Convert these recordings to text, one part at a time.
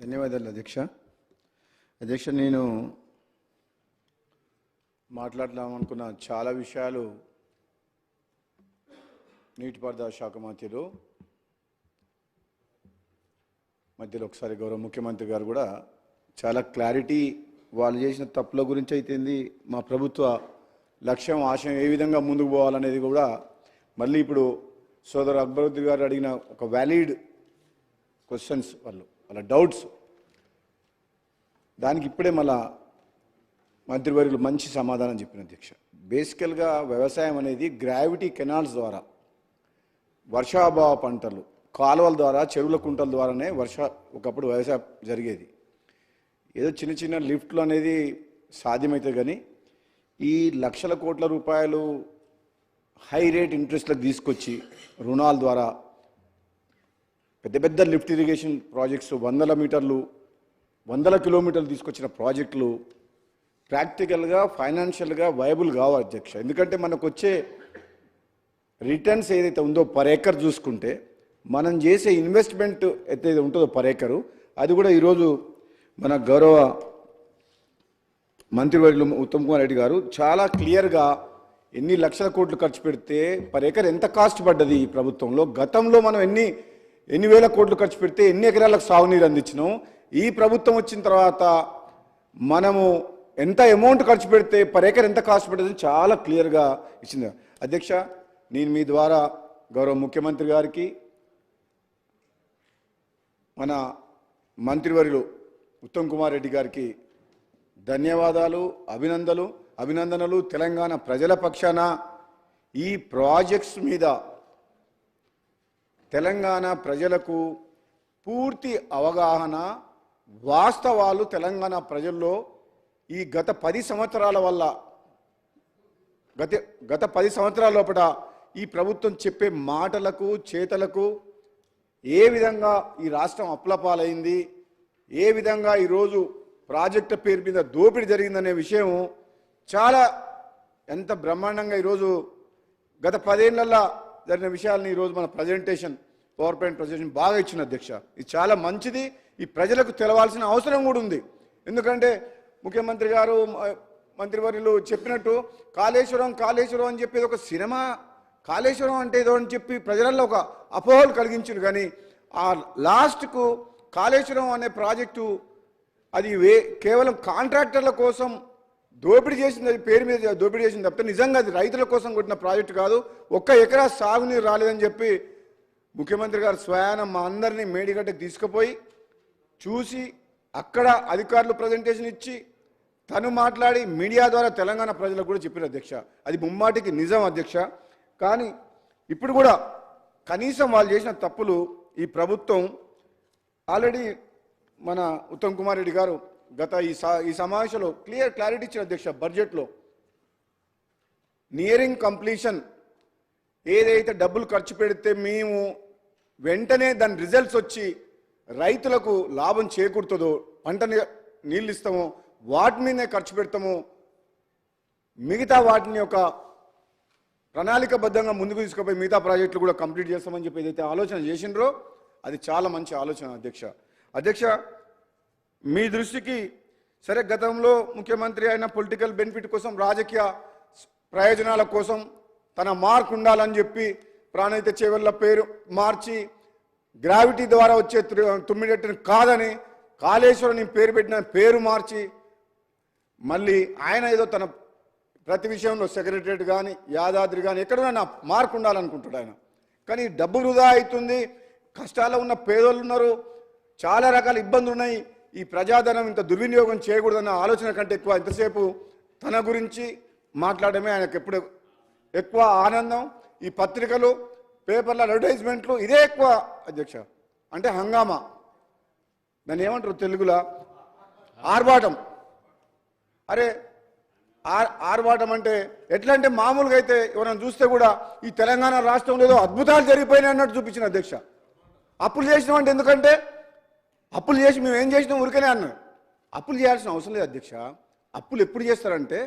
ధన్యవాదాలు అధ్యక్ష. అధ్యక్ష, నేను మాట్లాడదామనుకున్న చాలా విషయాలు నీటిపారుదల శాఖ మధ్యలో ఒకసారి గౌరవ ముఖ్యమంత్రి గారు కూడా చాలా క్లారిటీ వాళ్ళు చేసిన తప్పుల గురించి అయితేంది, మా ప్రభుత్వ లక్ష్యం ఆశయం ఏ విధంగా ముందుకు పోవాలనేది కూడా మళ్ళీ ఇప్పుడు సోదరు అక్బరుద్దీన్ గారు అడిగిన ఒక వ్యాలిడ్ క్వశ్చన్స్, వాళ్ళ డౌట్స్, దానికి ఇప్పుడే మళ్ళా మంత్రివర్యులు మంచి సమాధానం చెప్పిన అధ్యక్ష. బేసికల్గా వ్యవసాయం అనేది గ్రావిటీ కెనాల్స్ ద్వారా, వర్షాభావ పంటలు, కాలువల ద్వారా, చెరువుల కుంటల ద్వారానే ఒకప్పుడు వ్యవసాయం జరిగేది. ఏదో చిన్న చిన్న లిఫ్ట్లు అనేది సాధ్యమైతే కానీ ఈ లక్షల కోట్ల రూపాయలు హై రేట్ ఇంట్రెస్ట్లకు తీసుకొచ్చి రుణాల ద్వారా పెద్ద పెద్ద లిఫ్ట్ ఇరిగేషన్ ప్రాజెక్ట్స్, వందల కిలోమీటర్లు తీసుకొచ్చిన ప్రాజెక్టులు ప్రాక్టికల్గా ఫైనాన్షియల్గా వైబుల్ కావు అధ్యక్ష. ఎందుకంటే మనకు వచ్చే రిటర్న్స్ ఏదైతే ఉందో పర్ ఏకర్ చూసుకుంటే, మనం చేసే ఇన్వెస్ట్మెంట్ ఏదైతే ఉంటుందో పర్ ఏకరు, అది కూడా ఈరోజు మన గౌరవ మంత్రివర్యులు ఉత్తమ్ కుమార్ రెడ్డి గారు చాలా క్లియర్గా ఎన్ని లక్షల కోట్లు ఖర్చు పెడితే పర్ ఏకర్ ఎంత కాస్ట్ పడ్డది ఈ ప్రభుత్వంలో, గతంలో మనం ఎన్ని వేల కోట్లు ఖర్చు పెడితే ఎన్ని ఎకరాలకు సాగునీరు అందించినాం, ఈ ప్రభుత్వం వచ్చిన తర్వాత మనము ఎంత అమౌంట్ ఖర్చు పెడితే పర్ ఏకర్ ఎంత కాస్ట్ పడ్డది చాలా క్లియర్గా ఇచ్చింది అధ్యక్ష. నేను మీ ద్వారా గౌరవ ముఖ్యమంత్రి గారికి, మన మంత్రివర్యులు ఉత్తమ్ కుమార్ రెడ్డి గారికి ధన్యవాదాలు, అభినందనలు. తెలంగాణ ప్రజల పక్షాన ఈ ప్రాజెక్ట్స్ మీద తెలంగాణ ప్రజలకు పూర్తి అవగాహన, వాస్తవాలు తెలంగాణ ప్రజల్లో ఈ గత 10 సంవత్సరాల వల్ల గత 10 సంవత్సరాల లోపల ఈ ప్రభుత్వం చెప్పే మాటలకు, చేతలకు ఏ విధంగా ఈ రాష్ట్రం అప్లపాలైంది, ఏ విధంగా ఈరోజు ప్రాజెక్టు పేరు మీద దోపిడీ జరిగిందనే విషయం చాలా ఎంత బ్రహ్మాండంగా ఈరోజు గత 10 ఏళ్లలో జరిగిన విషయాలని ఈరోజు మన ప్రజెంటేషన్, పవర్ పాయింట్ ప్రజెంటేషన్ బాగా ఇచ్చిన అధ్యక్ష. ఇది చాలా మంచిది, ఈ ప్రజలకు తెలవాల్సిన అవసరం కూడా ఉంది. ఎందుకంటే ముఖ్యమంత్రి గారు, మంత్రివర్యులు చెప్పినట్టు కాళేశ్వరం అని చెప్పేది ఒక సినిమా, కాళేశ్వరం అంటే ఏదో అని చెప్పి ప్రజలలో ఒక అపోహలు కలిగించారు. కానీ ఆ లాస్ట్కు కాళేశ్వరం అనే ప్రాజెక్టు అది కేవలం కాంట్రాక్టర్ల కోసం దోపిడీ చేసింది, అది పేరు మీద దోపిడీ చేసింది తప్పితే నిజంగా అది రైతుల కోసం కొట్టిన ప్రాజెక్టు కాదు. 1 ఎకరా సాగునీరు రాలేదని చెప్పి ముఖ్యమంత్రి గారు స్వయాన మా అందరినీ మేడిగడ్డకు తీసుకుపోయి చూసి, అక్కడ అధికారులు ప్రజెంటేషన్ ఇచ్చి, తను మాట్లాడి మీడియా ద్వారా తెలంగాణ ప్రజలకు కూడా చెప్పిన అధ్యక్ష. అది ముమ్మాటికి నిజం అధ్యక్ష. కానీ ఇప్పుడు కూడా కనీసం వాళ్ళు చేసిన తప్పులు ఈ ప్రభుత్వం ఆల్రెడీ మన ఉత్తమ్ కుమార్ రెడ్డి గారు గత ఈ సమావేశంలో క్లారిటీ ఇచ్చిన అధ్యక్ష. బడ్జెట్లో నియరింగ్ కంప్లీషన్ ఏదైతే డబ్బులు ఖర్చు పెడితే మేము వెంటనే దాని రిజల్ట్స్ వచ్చి రైతులకు లాభం చేకూరుతుందో, పంట నీళ్ళు ఇస్తామో వాటి మీదనే ఖర్చు పెడతాము, మిగతా వాటిని ఒక ప్రణాళికబద్ధంగా ముందుకు తీసుకుపోయి మిగతా ప్రాజెక్టులు కూడా కంప్లీట్ చేస్తామని చెప్పి ఏదైతే ఆలోచన చేసిండ్రో అది చాలా మంచి ఆలోచన అధ్యక్ష. మీ దృష్టికి సరే, గతంలో ముఖ్యమంత్రి అయిన పొలిటికల్ బెనిఫిట్ కోసం, రాజకీయ ప్రయోజనాల కోసం తన మార్క్ ఉండాలని చెప్పి ప్రాణహిత చేవెళ్ళ పేరు మార్చి, గ్రావిటీ ద్వారా వచ్చే 9 కాదని కాళేశ్వరం పేరు పెట్టిన పేరు మార్చి, మళ్ళీ ఆయన ఏదో తన ప్రతి విషయంలో సెక్రటరేట్ కానీ, యాదాద్రి కానీ ఎక్కడైనా మార్క్ ఉండాలనుకుంటాడు ఆయన. కానీ డబ్బు వృధా అవుతుంది, కష్టాల్లో ఉన్న పేదోళ్ళు ఉన్నారు, చాలా రకాల ఇబ్బందులు ఉన్నాయి. ఈ ప్రజాధనం ఇంత దుర్వినియోగం చేయకూడదన్న ఆలోచన కంటే ఎక్కువ ఇంతసేపు తన గురించి మాట్లాడమే ఆయనకు ఎప్పుడు ఎక్కువ ఆనందం. ఈ పత్రికలు, పేపర్ల అడ్వర్టైజ్మెంట్లు ఇదే ఎక్కువ అధ్యక్ష. అంటే హంగామా, దాన్ని ఏమంటారు తెలుగులో, ఆర్భాటం. అరే ఆర్భాటం అంటే ఎట్లా అంటే మామూలుగా అయితే ఎవరైనా చూస్తే కూడా ఈ తెలంగాణ రాష్ట్రంలో ఏదో అద్భుతాలు జరిగిపోయినాయి అన్నట్టు చూపించిన అధ్యక్ష. అప్పులు చేసినాం అంటే, ఎందుకంటే అప్పులు చేసి మేము ఏం చేసినాం ఊరికనే అన్నాం. అప్పులు చేయాల్సిన అవసరం లేదు అధ్యక్ష. అప్పులు ఎప్పుడు చేస్తారంటే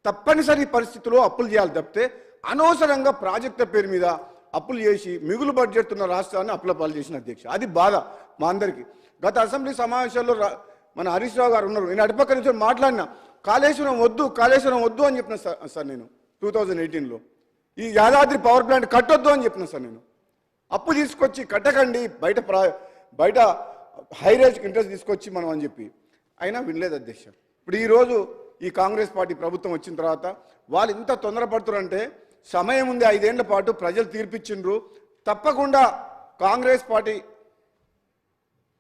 తప్పనిసరి పరిస్థితుల్లో అప్పులు చేయాలి తప్పితే అనవసరంగా ప్రాజెక్టుల పేరు మీద అప్పులు చేసి మిగులు బడ్జెట్ ఉన్న రాష్ట్రాన్ని అప్పుల పాలు చేసిన అధ్యక్ష. అది బాధ మా అందరికీ. గత అసెంబ్లీ సమావేశాల్లో మన హరీష్ రావు గారు ఉన్నారు. నేను అటుపక్క నుంచి మాట్లాడినా, కాళేశ్వరం వద్దు అని చెప్పిన సార్ నేను 2018లో. ఈ యాదాద్రి పవర్ ప్లాంట్ కట్టొద్దు అని చెప్పిన సార్ నేను. అప్పు తీసుకొచ్చి కట్టకండి, బయట హై రేంజ్ ఇంట్రెస్ట్ తీసుకొచ్చి మనం అని చెప్పి అయినా వినలేదు అధ్యక్ష. ఇప్పుడు ఈరోజు ఈ కాంగ్రెస్ పార్టీ ప్రభుత్వం వచ్చిన తర్వాత వాళ్ళు ఇంత తొందరపడుతున్నారంటే సమయం ఉంది, 5 ఏళ్ల పాటు ప్రజలు తీర్పిచ్చిండ్రు. తప్పకుండా కాంగ్రెస్ పార్టీ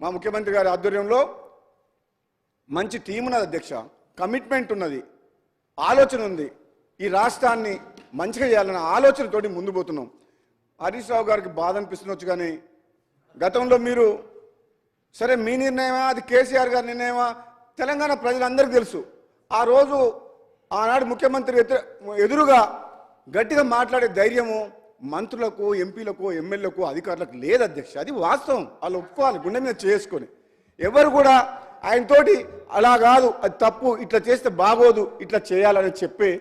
మా ముఖ్యమంత్రి గారి ఆధ్వర్యంలో మంచి టీం ఉన్నది అధ్యక్ష, కమిట్మెంట్ ఉన్నది, ఆలోచన ఉంది. ఈ రాష్ట్రాన్ని మంచిగా చేయాలన్న ఆలోచనతోటి ముందు పోతున్నాం. హరీష్ రావు గారికి బాధ అనిపిస్తుండొచ్చు, కానీ గతంలో మీరు సరే మీ నిర్ణయమా అది కేసీఆర్ గారి నిర్ణయమా తెలంగాణ ప్రజలందరికీ తెలుసు. ఆ రోజు ఆనాడు ముఖ్యమంత్రి ఎదురుగా గట్టిగా మాట్లాడే ధైర్యము మంత్రులకు, ఎంపీలకు, ఎమ్మెల్యేలకు, అధికారులకు లేదు అధ్యక్ష. అది వాస్తవం, వాళ్ళు ఒప్పుకోవాలి గుండె మీద చేసుకొని. ఎవరు కూడా ఆయనతోటి అలా కాదు, అది తప్పు, ఇట్లా చేస్తే బాగోదు, ఇట్లా చేయాలని చెప్పే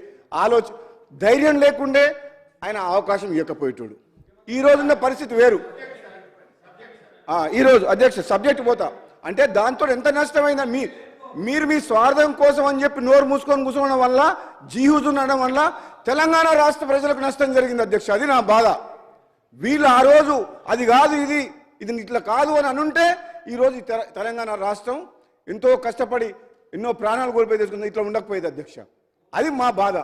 ధైర్యం లేకుండే ఆయన అవకాశం ఇవ్వకపోయేటోడు. ఈ రోజున్న పరిస్థితి వేరు. ఈరోజు అధ్యక్ష సబ్జెక్ట్ పోతా అంటే దాంతో ఎంత నష్టమైందా, మీరు మీ స్వార్థం కోసం అని చెప్పి నోరు మూసుకొని కూర్చోవడం వల్ల, జీహూజ్ ఉండడం వల్ల తెలంగాణ రాష్ట్ర ప్రజలకు నష్టం జరిగింది అధ్యక్ష. అది నా బాధ. వీళ్ళు ఆ రోజు అది కాదు, ఇది ఇట్లా కాదు అని అనుంటే ఈరోజు తెలంగాణ రాష్ట్రం ఎంతో కష్టపడి ఎన్నో ప్రాణాలు కోల్పోయి తెచ్చుకుంది, ఇట్లా ఉండకపోయేది అధ్యక్ష. అది మా బాధ.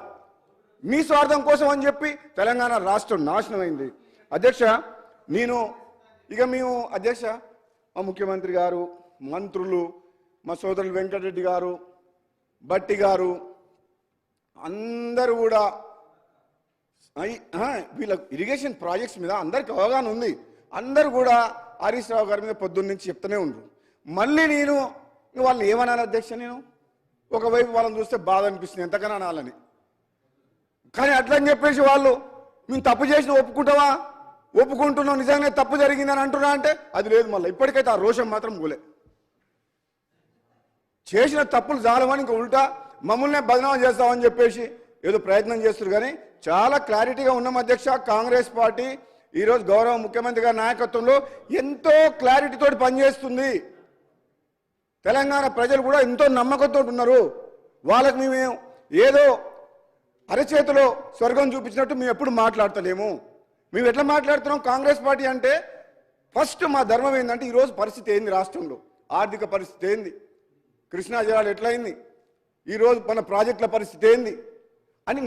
మీ స్వార్థం కోసం అని చెప్పి తెలంగాణ రాష్ట్రం నాశనం అయింది అధ్యక్ష. మేము అధ్యక్ష మా ముఖ్యమంత్రి గారు, మంత్రులు, మా సోదరులు వెంకటరెడ్డి గారు, బట్టి గారు అందరూ కూడా వీళ్ళ ఇరిగేషన్ ప్రాజెక్ట్స్ మీద అందరికి అవగాహన ఉంది. అందరూ కూడా హరీష్ రావు గారి మీద పొద్దున్న నుంచి చెప్తూనే ఉండరు. మళ్ళీ నేను వాళ్ళని ఏమన్నాను అధ్యక్ష, నేను ఒకవైపు వాళ్ళని చూస్తే బాధ అనిపిస్తుంది, ఎంతకన్నా అనాలని. కానీ అట్లని చెప్పేసి వాళ్ళు మేము తప్పు చేసిన ఒప్పుకుంటున్నాం, నిజంగానే తప్పు జరిగిందని అంటున్నా అంటే అది లేదు. మళ్ళీ ఇప్పటికైతే ఆ రోషం మాత్రం పోలే. చేసిన తప్పులు చాలమని ఇంకా ఉల్టా మమ్మల్నే బదనామా చేస్తామని చెప్పేసి ఏదో ప్రయత్నం చేస్తారు. కానీ చాలా క్లారిటీగా ఉన్నాం అధ్యక్ష. కాంగ్రెస్ పార్టీ ఈరోజు గౌరవ ముఖ్యమంత్రి గారి నాయకత్వంలో ఎంతో క్లారిటీతో పనిచేస్తుంది. తెలంగాణ ప్రజలు కూడా ఎంతో నమ్మకంతో ఉన్నారు. వాళ్ళకి మేము ఏదో అరచేతిలో స్వర్గం చూపించినట్టు మేము ఎప్పుడు మాట్లాడతలేము. మేము ఎట్లా మాట్లాడుతున్నాం, కాంగ్రెస్ పార్టీ అంటే ఫస్ట్ మా ధర్మం ఏంటంటే ఈరోజు పరిస్థితి ఏంది, రాష్ట్రంలో ఆర్థిక పరిస్థితి ఏంది, కృష్ణా జలాలు ఎట్లయింది, ఈరోజు మన ప్రాజెక్టుల పరిస్థితి ఏంది అని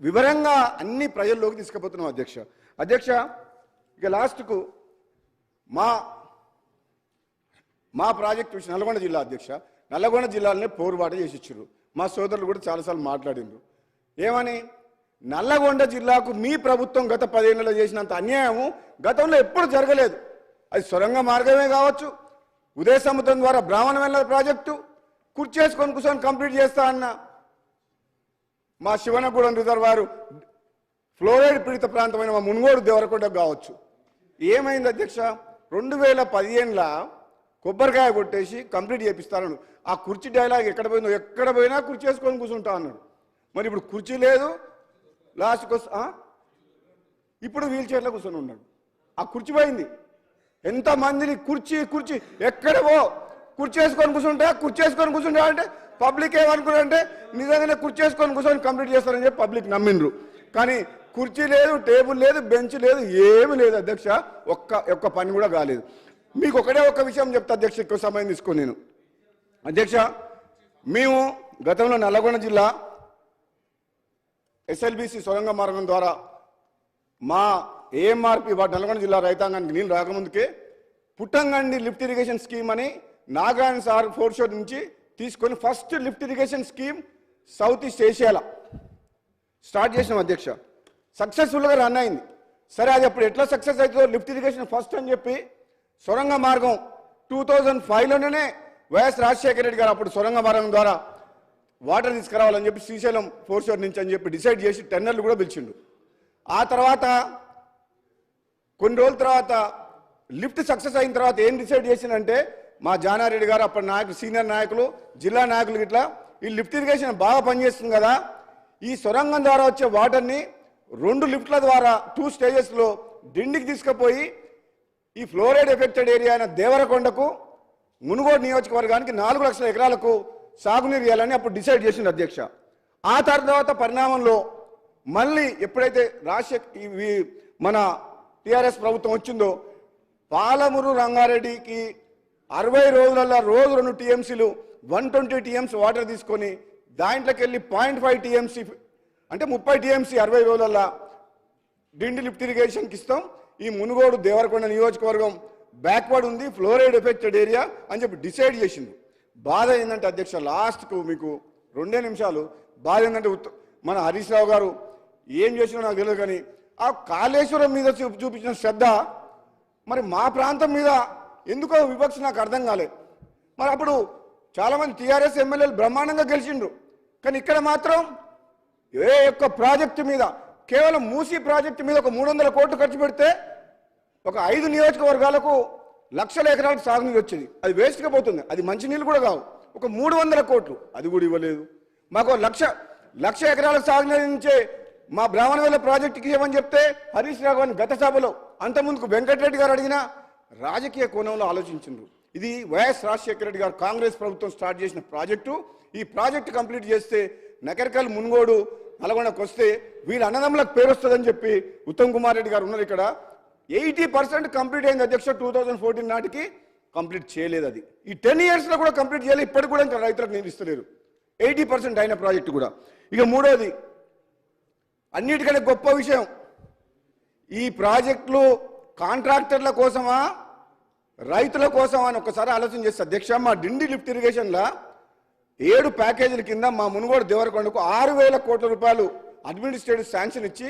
వివరంగా అన్ని ప్రజల్లోకి తీసుకుపోతున్నాం అధ్యక్ష. ఇక లాస్ట్కు మా ప్రాజెక్టు విషయం నల్గొండ జిల్లా అధ్యక్ష. నల్గొండ జిల్లాలోనే పోరుబాటు చేసి ఇచ్చారు. మా సోదరులు కూడా చాలాసార్లు మాట్లాడిండ్రు. ఏమని, నల్లగొండ జిల్లాకు మీ ప్రభుత్వం గత 10 ఏళ్లలో చేసినంత అన్యాయము గతంలో ఎప్పుడు జరగలేదు. అది సొరంగ మార్గమే కావచ్చు, ఉదయ సముద్రం ద్వారా బ్రాహ్మణ వెల్ల ప్రాజెక్టు కూర్చేసుకొని కూర్చొని కంప్లీట్ చేస్తా అన్న మా శివనగూడెం రిజర్వాయరు ఫ్లోరైడ్ పీడిత ప్రాంతమైన మా మునుగోడు దేవరకొండ కావచ్చు. ఏమైంది అధ్యక్ష, 2015లో కొబ్బరికాయ కొట్టేసి కంప్లీట్ చేపిస్తాను. ఆ కుర్చీ డైలాగ్ ఎక్కడ పోయినా కుర్చీ వేసుకొని కూర్చుంటా అన్నాడు. మరి ఇప్పుడు కుర్చీ లేదు, లాస్ట్కి ఇప్పుడు వీల్ చైర్లో కూర్చొని ఉన్నాడు. ఆ కుర్చీ పోయింది. ఎంతమందిని కుర్చీ ఎక్కడవో కుర్చీ వేసుకొని కూర్చుంటా అంటే పబ్లిక్ ఏమనుకున్నారంటే నిజంగానే కుర్చీ వేసుకొని కూర్చొని కంప్లీట్ చేస్తారని చెప్పి పబ్లిక్ నమ్మిండ్రు. కానీ కుర్చీ లేదు, టేబుల్ లేదు, బెంచ్ లేదు, ఏమి లేదు అధ్యక్ష. ఒక్క పని కూడా కాలేదు. మీకు ఒక్క విషయం చెప్తా అధ్యక్ష, ఎక్కువ సమయం తీసుకొని నేను అధ్యక్ష. మేము గతంలో నల్లగొండ జిల్లా SLBC సొరంగ మార్గం ద్వారా మా AMRP నల్గొండ జిల్లా రైతాంగానికి నీళ్ళు రాకముందుకే పుట్టంగండి లిఫ్ట్ ఇరిగేషన్ స్కీమ్ అని నాగార్జున సార్ ఫోర్ షోర్ నుంచి తీసుకొని first lift irrigation scheme south east ఏషియాలో స్టార్ట్ చేసినాం అధ్యక్ష. సక్సెస్ఫుల్గా రన్ అయింది. సరే అది అప్పుడు ఎట్లా సక్సెస్ అవుతుందో లిఫ్ట్ ఇరిగేషన్ ఫస్ట్ అని చెప్పి సొరంగ మార్గం 2005లోనే వైఎస్ రాజశేఖర రెడ్డి గారు అప్పుడు సొరంగ మార్గం ద్వారా వాటర్ తీసుకురావాలని చెప్పి శ్రీశైలం ఫోర్ షోర్ నుంచి అని చెప్పి డిసైడ్ చేసి టెండర్లు కూడా పిలిచిండు. ఆ తర్వాత కొన్ని రోజుల తర్వాత లిఫ్ట్ సక్సెస్ అయిన తర్వాత ఏం డిసైడ్ చేసిందంటే మా జానారెడ్డి గారు అప్పటి నాయకులు, సీనియర్ నాయకులు, జిల్లా నాయకులు ఇట్లా ఈ లిఫ్ట్ ఇరిగేషన్ బాగా పనిచేస్తుంది కదా, ఈ సొరంగం ద్వారా వచ్చే వాటర్ని 2 లిఫ్ట్ల ద్వారా 2 స్టేజెస్లో డిండికి తీసుకుపోయి ఈ ఫ్లోరైడ్ ఎఫెక్టెడ్ ఏరియా అయిన దేవరకొండకు మునుగోడు నియోజకవర్గానికి 4 లక్షల ఎకరాలకు సాగునీరు ఇవ్వాలని అప్పుడు డిసైడ్ చేసింది అధ్యక్ష. ఆ తర్వాత పరిణామంలో మళ్ళీ ఎప్పుడైతే మన టీఆర్ఎస్ ప్రభుత్వం వచ్చిందో పాలమూరు రంగారెడ్డికి 60 రోజులలో రోజు 2 టీఎంసీలు 120 టీఎంసీ వాటర్ తీసుకొని దాంట్లోకి వెళ్ళి 0.5 టీఎంసీ అంటే 30 టీఎంసీ 60 రోజులలో డిండి లిఫ్ట్ ఇరిగేషన్కి ఇస్తాం. ఈ మునుగోడు దేవరకొండ నియోజకవర్గం బ్యాక్వర్డ్ ఉంది, ఫ్లోరైడ్ ఎఫెక్టెడ్ ఏరియా అని చెప్పి డిసైడ్ చేసింది. బాధ ఏంటంటే అధ్యక్ష, లాస్ట్కు మీకు 2 నిమిషాలు బాధ ఏంటంటే మన హరీష్ రావు గారు ఏం చేసినా నాకు తెలియదు, కానీ ఆ కాళేశ్వరం మీద చూపించిన శ్రద్ధ మరి మా ప్రాంతం మీద ఎందుకో వివక్ష నాకు అర్థం కాలేదు. మరి అప్పుడు చాలామంది టీఆర్ఎస్ ఎమ్మెల్యేలు బ్రహ్మాండంగా గెలిచిండ్రు, కానీ ఇక్కడ మాత్రం ఏ ఒక్క ప్రాజెక్టు మీద కేవలం మూసీ ప్రాజెక్టు మీద ఒక 300 కోట్లు ఖర్చు పెడితే ఒక 5 నియోజకవర్గాలకు లక్షల ఎకరాలకు సాగునీరు వచ్చేది. అది వేస్ట్గా పోతుంది, అది మంచినీళ్ళు కూడా కావు. ఒక 300 కోట్లు అది కూడా ఇవ్వలేదు. మాకు లక్ష ఎకరాలకు సాగునీరు నుంచే మా బ్రాహ్మణవేల ప్రాజెక్టుకి ఇవ్వమని చెప్తే హరీష్ రావు గారిని గత సభలో అంతకుముందుకు వెంకటరెడ్డి గారు అడిగినా రాజకీయ కోణంలో ఆలోచించారు. ఇది వైఎస్ రాజశేఖర రెడ్డి గారు కాంగ్రెస్ ప్రభుత్వం స్టార్ట్ చేసిన ప్రాజెక్టు. ఈ ప్రాజెక్టు కంప్లీట్ చేస్తే నకరికల్ మునుగోడు నల్గొండకు వస్తే వీళ్ళ అన్నదమ్ములకు పేరు వస్తుందని చెప్పి ఉత్తమ్ కుమార్ రెడ్డి గారు ఉన్నారు ఇక్కడ. 80% కంప్లీట్ అయింది అధ్యక్ష. 2014 నాటికి కంప్లీట్ చేయలేదు. అది ఈ 10 ఇయర్స్లో కూడా కంప్లీట్ చేయలేదు. ఇప్పటికి కూడా ఇంకా రైతులకు నీరు ఇస్తలేరు. 80% అయిన ప్రాజెక్టు కూడా. ఇక మూడోది అన్నిటికంటే గొప్ప విషయం, ఈ ప్రాజెక్టులు కాంట్రాక్టర్ల కోసమా రైతుల కోసమా అని ఒకసారి ఆలోచన చేస్తే అధ్యక్ష, మా డిండి లిఫ్ట్ ఇరిగేషన్లో 7 ప్యాకేజీల కింద మా మునుగోడు దేవరకొండకు 6,000 కోట్ల రూపాయలు అడ్మినిస్ట్రేటివ్ శాంక్షన్ ఇచ్చి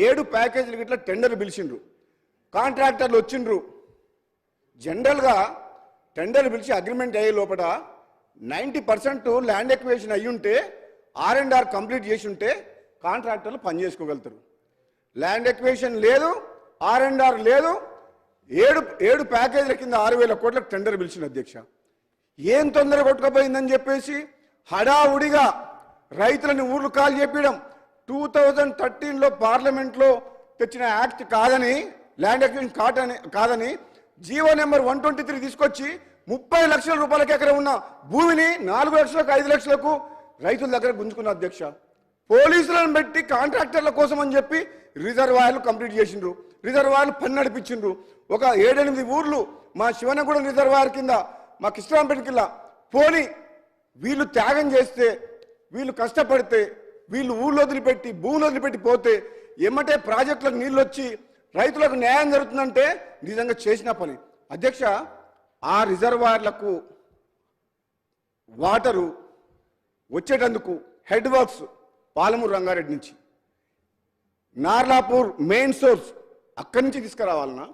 7 ప్యాకేజీలకి ఇట్లా టెండర్ పిలిచిండ్రు. కాంట్రాక్టర్లు వచ్చిండ్రు. జనరల్గా టెండర్ పిలిచి అగ్రిమెంట్ అయ్యే లోపల 90% ల్యాండ్ ఎక్విజిషన్ అయ్యి ఉంటే R&R కంప్లీట్ చేసి ఉంటే కాంట్రాక్టర్లు పని చేసుకోగలుగుతారు. ల్యాండ్ ఎక్విజిషన్ లేదు, R&R లేదు. 7 ప్యాకేజీల కింద 6,000 కోట్లకు టెండర్ పిలిచిన అధ్యక్ష. ఏం తొందర కొట్టుకపోయిందని చెప్పేసి హడావుడిగా రైతులని ఊర్లు కాల్ చెప్పడం. 2013లో పార్లమెంట్లో తెచ్చిన యాక్ట్ కాదని, ల్యాండ్ ఎక్విజిషన్ కాదని జీవో నెంబర్ 123 తీసుకొచ్చి 30 లక్షల రూపాయలకి ఎకరం ఉన్న భూమిని 4 లక్షలకు 5 లక్షలకు రైతుల దగ్గర గుంజుకున్న అధ్యక్ష. పోలీసులను పెట్టి కాంట్రాక్టర్ల కోసం అని చెప్పి రిజర్వాయర్లు కంప్లీట్ చేసిండ్రు. రిజర్వాయర్లు పని నడిపించిండ్రు. ఒక 7-8 ఊర్లు మా శివనగూడెం రిజర్వాయర్ కింద, మా కృష్ణరాంపేట కింద పోని వీళ్ళు త్యాగం చేస్తే, వీళ్ళు కష్టపడితే, వీళ్ళు ఊళ్ళో వదిలిపెట్టి భూములు వదిలిపెట్టి పోతే ఎమ్మటే ప్రాజెక్టులకు నీళ్ళు వచ్చి రైతులకు న్యాయం జరుగుతుందంటే నిజంగా చేసిన పని అధ్యక్ష. ఆ రిజర్వాయర్లకు వాటరు వచ్చేటందుకు హెడ్ వర్క్స్ పాలమూరు రంగారెడ్డి నుంచి, నార్లాపూర్ మెయిన్ సోర్స్ అక్కడి నుంచి తీసుకురావాలన్నా,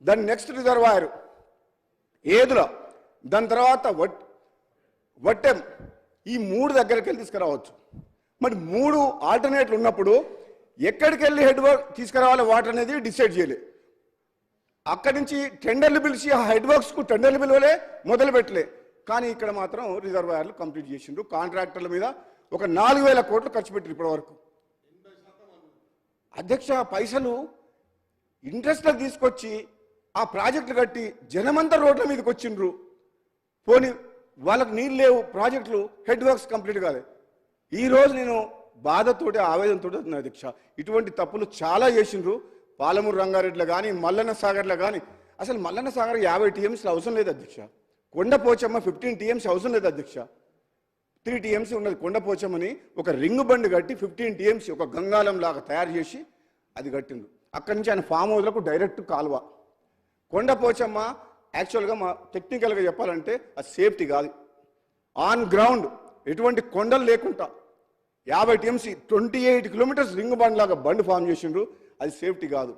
దాని నెక్స్ట్ రిజర్వాయర్ ఏదుల, దాని తర్వాత వట్టెం, ఈ 3 దగ్గరికి వెళ్ళి తీసుకురావచ్చు. మరి 3 ఆల్టర్నేట్లు ఉన్నప్పుడు ఎక్కడికి వెళ్ళి హెడ్ వర్క్ తీసుకురావాలి వాటర్ అనేది డిసైడ్ చేయలేదు. అక్కడి నుంచి టెండర్లు పిలిచి ఆ హెడ్ వర్క్స్కు టెండర్లు పిలవలే, మొదలు పెట్టలే. కానీ ఇక్కడ మాత్రం రిజర్వాయర్లు కంప్లీట్ చేసిండ్రు. కాంట్రాక్టర్ల మీద ఒక 4,000 కోట్లు ఖర్చు పెట్టారు ఇప్పటి వరకు అధ్యక్ష. పైసలు ఇంట్రెస్ట్లకు తీసుకొచ్చి ఆ ప్రాజెక్టులు కట్టి జనమంతా రోడ్ల మీదకి వచ్చిండ్రు. పోనీ వాళ్ళకు నీళ్ళు లేవు, ప్రాజెక్టులు హెడ్ వర్క్స్ కంప్లీట్ కాలేదు. ఈరోజు నేను బాధతోటి ఆవేదనతో అధ్యక్ష, ఇటువంటి తప్పులు చాలా చేసిండ్రు. పాలమూరు రంగారెడ్డిలో కానీ మల్లన్న సాగర్లో కానీ, అసలు మల్లన్న సాగర్ 50 టీఎంసీలు అవసరం లేదు అధ్యక్ష. కొండపోచమ్మ 15 టీఎంసీ అవసరం లేదు అధ్యక్ష. 3 టీఎంసీ ఉన్నది కొండపోచమ్మని. ఒక రింగ్ బండ్ కట్టి 15 టీఎంసీ ఒక గంగాలం లాగా తయారు చేసి అది కట్టిండు. అక్కడి నుంచి ఆయన ఫామ్ హౌస్లకు డైరెక్ట్ కాలువ. కొండపోచమ్మ యాక్చువల్గా మా టెక్నికల్గా చెప్పాలంటే అది సేఫ్టీ కాదు. ఆన్ గ్రౌండ్ ఎటువంటి కొండలు లేకుండా 50 టీఎంసీ 28 కిలోమీటర్స్ రింగ్ బండ్ లాగా బండ్ ఫామ్ చేసిండ్రు. అది సేఫ్టీ కాదు.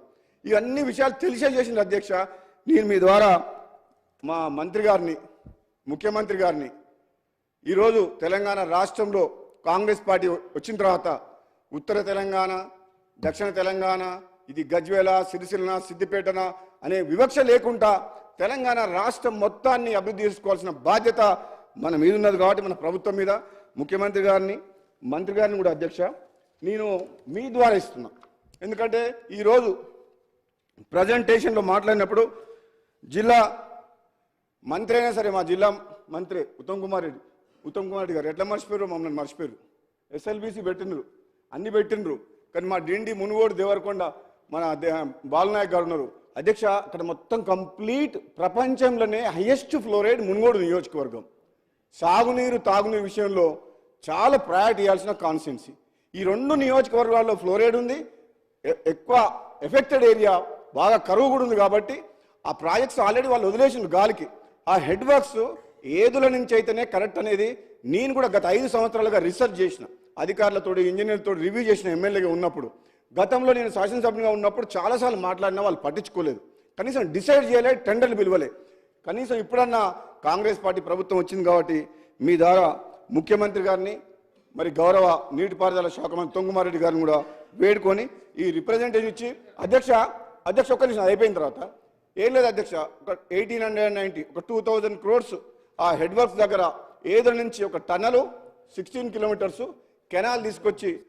ఇవన్నీ విషయాలు తెలిసే చేసింది అధ్యక్ష. నేను మీ ద్వారా మా మంత్రి గారిని, ముఖ్యమంత్రి గారిని, ఈరోజు తెలంగాణ రాష్ట్రంలో కాంగ్రెస్ పార్టీ వచ్చిన తర్వాత ఉత్తర తెలంగాణ, దక్షిణ తెలంగాణ, ఇది గజ్వేల, సిరిసిల్ల, సిద్దిపేటన అనే వివక్ష లేకుండా తెలంగాణ రాష్ట్రం మొత్తాన్ని అభివృద్ధి చేసుకోవాల్సిన బాధ్యత మన మీద ఉన్నది. కాబట్టి మన ప్రభుత్వం మీద ముఖ్యమంత్రి గారిని, మంత్రి గారిని కూడా అధ్యక్ష నేను మీ ద్వారా ఇస్తున్నా. ఎందుకంటే ఈరోజు ప్రజెంటేషన్లో మాట్లాడినప్పుడు జిల్లా మంత్రి అయినా సరే మా జిల్లా మంత్రి ఉత్తమ్ కుమార్ రెడ్డి గారు ఎట్లా మర్చిపోయారు, మమ్మల్ని మర్చిపోయారు. ఎస్ఎల్బీసీ పెట్టినరు, అన్ని పెట్టినరు. కానీ మా డిండి మునుగోడు దేవరకొండ మన బాలనాయక్ గారు ఉన్నారు అధ్యక్ష. అక్కడ మొత్తం కంప్లీట్ ప్రపంచంలోనే హైయెస్ట్ ఫ్లోరైడ్ మునుగోడు నియోజకవర్గం. సాగునీరు తాగునీరు విషయంలో చాలా ప్రయారిటీ ఇవ్వాల్సిన కాన్స్టిట్యున్సీ. ఈ 2 నియోజకవర్గాల్లో ఫ్లోరైడ్ ఉంది, ఎక్కువ ఎఫెక్టెడ్ ఏరియా, బాగా కరువు కూడా ఉంది. కాబట్టి ఆ ప్రాజెక్ట్స్ ఆల్రెడీ వాళ్ళు వదిలేసిన గాలికి. ఆ హెడ్ వర్క్స్ ఏదుల నుంచి అయితేనే కరెక్ట్ అనేది నేను కూడా గత 5 సంవత్సరాలుగా రీసెర్చ్ చేసిన, అధికారులతో ఇంజనీర్లతో రివ్యూ చేసిన ఎమ్మెల్యేగా ఉన్నప్పుడు. గతంలో నేను శాసనసభ్యునిగా ఉన్నప్పుడు చాలాసార్లు మాట్లాడినా వాళ్ళు పట్టించుకోలేదు, కనీసం డిసైడ్ చేయలేదు, టెండర్లు పిలవలే. కనీసం ఇప్పుడన్నా కాంగ్రెస్ పార్టీ ప్రభుత్వం వచ్చింది కాబట్టి మీ ద్వారా ముఖ్యమంత్రి గారిని, మరి గౌరవ నీటిపారుదల శాఖ మంత్రి ఉత్తమ్ కుమార్ రెడ్డి గారిని కూడా వేడుకొని ఈ రిప్రజెంటేషన్ ఇచ్చి అధ్యక్ష ఒక్క నిమిషం అయిపోయిన తర్వాత ఏం లేదు అధ్యక్ష, ఒక 1890 ఒక 2000 crores ఆ హెడ్ వర్క్స్ దగ్గర ఏదో నుంచి ఒక టన్నలు 16 kilometers కెనాల్ తీసుకొచ్చి